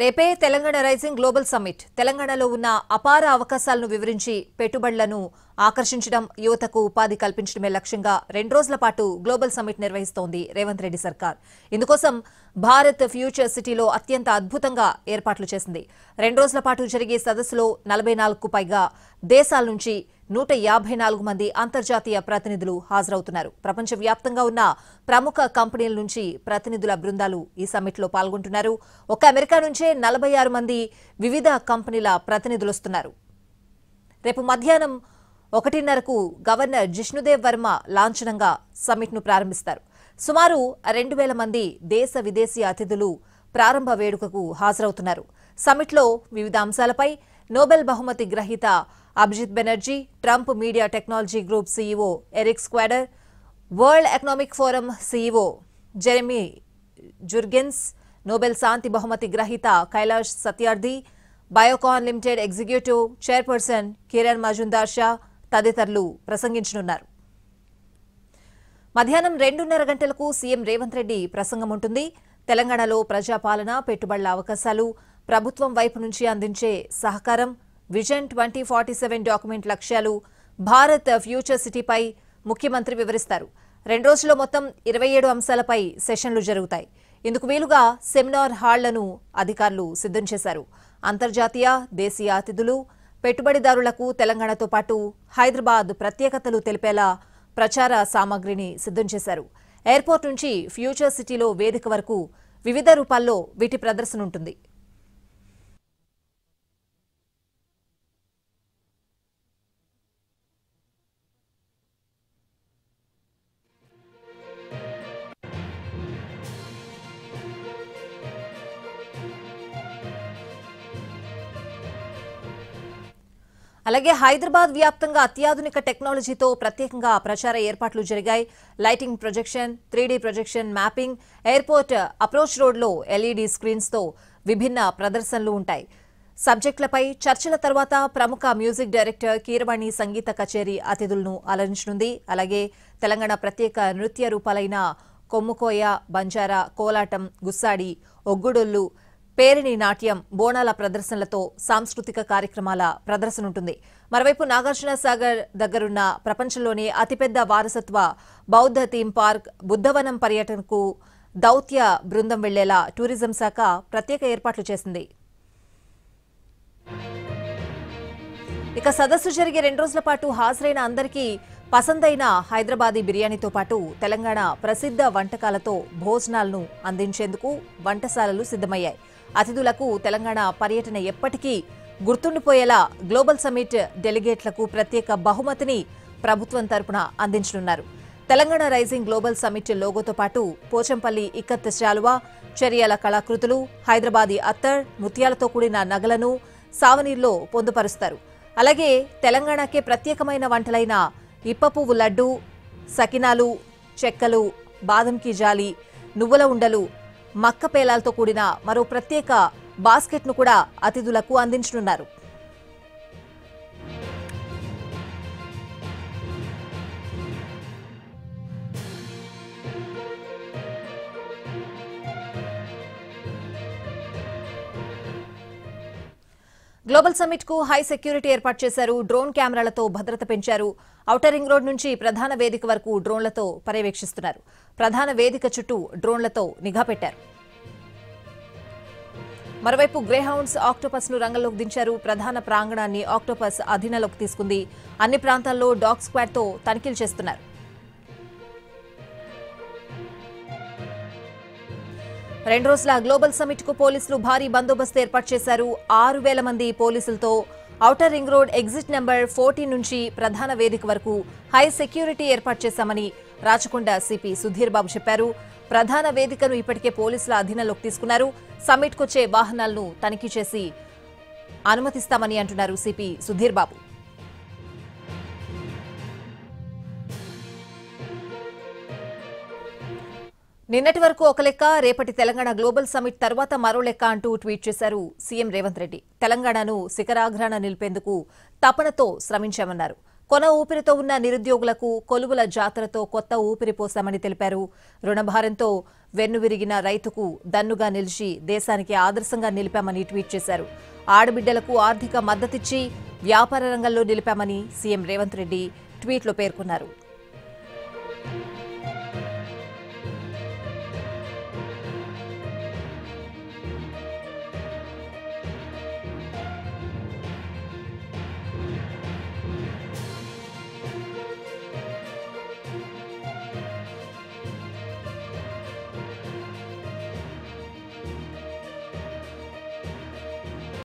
రేపే Telangana rising global summit తెలంగాణలో ఉన్న అపార అవకాశాలను వివరించి పెట్టుబడులను ఆకర్షించడం యువతకు ఉపాధి కల్పించడమే లక్ష్యంగా 2 రోజుల పాటు గ్లోబల్ సమ్మిట్ నిర్వహిస్తోంది రేవంత్ రెడ్డి సర్కార్. ఇందుకోసం భారత్ ఫ్యూచర్ సిటీలో అత్యంత అద్భుతంగా ఏర్పాట్లు చేసింది. 2 రోజుల పాటు జరిగే సదస్సులో 44కు పైగా దేశాల నుంచి 154 మంది అంతర్జాతీయ ప్రతినిధులు హాజరవుతున్నారు. ప్రపంచవ్యాప్తంగా ఉన్న ప్రముఖ కంపెనీల నుంచి ప్రతినిధుల బృందాలు ఈ సమ్మిట్లో పాల్గొంటున్నారు. ఒక్క అమెరికా నుంచే 46 మంది వివిధ కంపెనీల ప్రతినిధులు వస్తున్నారు. రేపు మధ్యాహ్నం 1:30కు గవర్నర్ జిష్ణుదేవ్ వర్మ లాంఛనంగా సమ్మిట్ను ప్రారంభిస్తారు. సుమారు 2000 మంది దేశ విదేశీ అతిథులు ప్రారంభ వేడుకకు హాజరవుతున్నారు. సమ్మిట్లో వివిధ అంశాలపై నోబెల్ బహుమతి గ్రహీత Abhijit Banerjee, Trump media technology group CEO Eric Schwader, world economic forum CEO Jeremy Jurgens, Nobel శాంతి బహుమతి గ్రహీత Kailash Satyarthi, Biocon limited executive chairperson Kiran Mazumdar Shaw తదితరులు ప్రసంగించనున్నారు. మధ్యాహ్నం 2:30 గంటలకు సీఎం రేవంత్ రెడ్డి ప్రసంగం ఉంటుంది. తెలంగాణలో ప్రజాపాలన, పెట్టుబడుల అవకాశాలు, ప్రభుత్వం వైపు నుంచి అందించే సహకారం, విజన్ 2047 డాక్యుమెంట్ లక్ష్యాలు, భారత్ ఫ్యూచర్ సిటీపై ముఖ్యమంత్రి వివరిస్తారు. 2 రోజుల్లో మొత్తం 27 అంశాలపై సెషన్లు జరుగుతాయి. ఇందుకు వీలుగా సెమినార్ హాళ్లను అధికారులు సిద్ధం చేశారు. అంతర్జాతీయ, దేశీయ అతిథులు, పెట్టుబడిదారులకు తెలంగాణతో పాటు హైదరాబాద్ ప్రత్యేకతలు తెలిపేలా ప్రచార సామగ్రిని సిద్ధం చేశారు. ఎయిర్పోర్ట్ నుంచి ఫ్యూచర్ సిటీలో వేదిక వరకు వివిధ రూపాల్లో వీటి ప్రదర్శన ఉంటుంది. అలాగే హైదరాబాద్ వ్యాప్తంగా అత్యాధునిక టెక్నాలజీతో ప్రత్యేకంగా ప్రచార ఏర్పాట్లు జరిగాయి. Lighting projection, 3D projection, mapping, airport approach రోడ్లో LED స్క్రీన్స్తో విభిన్న ప్రదర్శనలు ఉంటాయి. సబ్జెక్టులపై చర్చల తర్వాత ప్రముఖ మ్యూజిక్ డైరెక్టర్ కీరవాణి సంగీత కచేరీ అతిథులను అలరించనుంది. అలాగే తెలంగాణ ప్రత్యేక నృత్య రూపాలైన కొమ్ముకోయ, బంజారా, కోలాటం, గుస్సాడి, ఒగ్గుడొల్లు, పేరిణి నాట్యం, బోనాల ప్రదర్శనలతో సాంస్కృతిక కార్యక్రమాల ప్రదర్శన ఉంటుంది. మరోవైపు నాగార్జున సాగర్ దగ్గరున్న ప్రపంచంలోనే అతిపెద్ద వారసత్వ బౌద్ధ థీమ్ పార్క్ బుద్ధవనం పర్యటనకు దౌత్య బృందం వెళ్లేలా టూరిజం శాఖ ప్రత్యేక ఏర్పాట్లు చేసింది. ఇక సదస్సు జరిగే 2 రోజుల పాటు హాజరైన అందరికీ పసందైన హైదరాబాదీ బిర్యానీతో పాటు తెలంగాణ ప్రసిద్ధ వంటకాలతో భోజనాలను అందించేందుకు వంటశాలలు సిద్ధమయ్యాయి. అతిథులకు తెలంగాణ పర్యటన ఎప్పటికీ గుర్తుండిపోయేలా గ్లోబల్ సమ్మిట్ డెలిగేట్లకు ప్రత్యేక బహుమతిని ప్రభుత్వం తరపున అందించనున్నారు. తెలంగాణ రైజింగ్ గ్లోబల్ సమ్మిట్ లోగోతో పాటు పోచంపల్లి ఇక్కత్ శాలువా, చర్యాల కళాకృతులు, హైదరాబాదీ అత్తర్, ముత్యాలతో కూడిన నగలను సావనీర్లో పొందుపరుస్తారు. అలాగే తెలంగాణకే ప్రత్యేకమైన వంటలైన ఇప్పపువ్వు లడ్డు, సకినాలు, చెక్కలు, బాదం కీ జాలి, నువ్వుల ఉండలు, మక్క పేలాలతో కూడిన మరో ప్రత్యేక బాస్కెట్ను కూడా అతిథులకు అందించనున్నారు. గ్లోబల్ సమ్మిట్ కు హై సెక్యూరిటీ ఏర్పాటు చేశారు. డ్రోన్ కెమెరాలతో భద్రత పెంచారు. ఔటర్ రింగ్ రోడ్ నుంచి ప్రధాన వేదిక వరకు డ్రోన్లతో పర్యవేక్షిస్తున్నారు. ప్రధాన వేదిక చుట్టూ డ్రోన్లతో నిఘా పెట్టారు. మరోవైపు గ్రేహౌండ్స్ ఆక్టోపస్ ను రంగంలోకి దించారు. ప్రధాన ప్రాంగణాన్ని ఆక్టోపస్ అధీనంలోకి తీసుకుంది. అన్ని ప్రాంతాల్లో డాగ్ స్క్వాడ్ తో తనిఖీలు చేస్తున్నారు. రెండు రోజుల గ్లోబల్ సమ్మిట్ కు పోలీసులు భారీ బందోబస్తు ఏర్పాటు చేశారు. 6000 మంది పోలీసులతో outer ring road exit number 14 నుంచి ప్రధాన వేదిక వరకు హై సెక్యూరిటీ ఏర్పాటు చేశామని రాచకొండ సిపి సుధీర్ బాబు చెప్పారు. ప్రధాన వేదికను ఇప్పటికే పోలీసుల అధీనంలోకి తీసుకున్నారు. సమ్మిట్ కొచ్చే వాహనాలను తనిఖీ చేసి అనుమతిస్తామని అంటున్నారు సిపి సుధీర్ బాబు. నిన్నటి వరకు ఒక లెక్క, రేపటి తెలంగాణ గ్లోబల్ సమ్మిట్ తర్వాత మరో లెక్క అంటూ ట్వీట్ చేశారు సీఎం రేవంత్ రెడ్డి. తెలంగాణను శిఖరాగ్రాన నిలిపేందుకు తపనతో శ్రమించామన్నారు. కొన ఊపిరితో ఉన్న నిరుద్యోగులకు కొలువుల జాతరతో కొత్త ఊపిరి పోశామని తెలిపారు. రుణభారంతో వెన్నువిరిగిన రైతుకు దన్నుగా నిలిచి దేశానికి ఆదర్శంగా నిలిపామని ట్వీట్ చేశారు. ఆడబిడ్డలకు ఆర్థిక మద్దతిచ్చి వ్యాపార రంగంలో నిలిపామని సీఎం రేవంత్ రెడ్డి ట్వీట్లో పేర్కొన్నారు.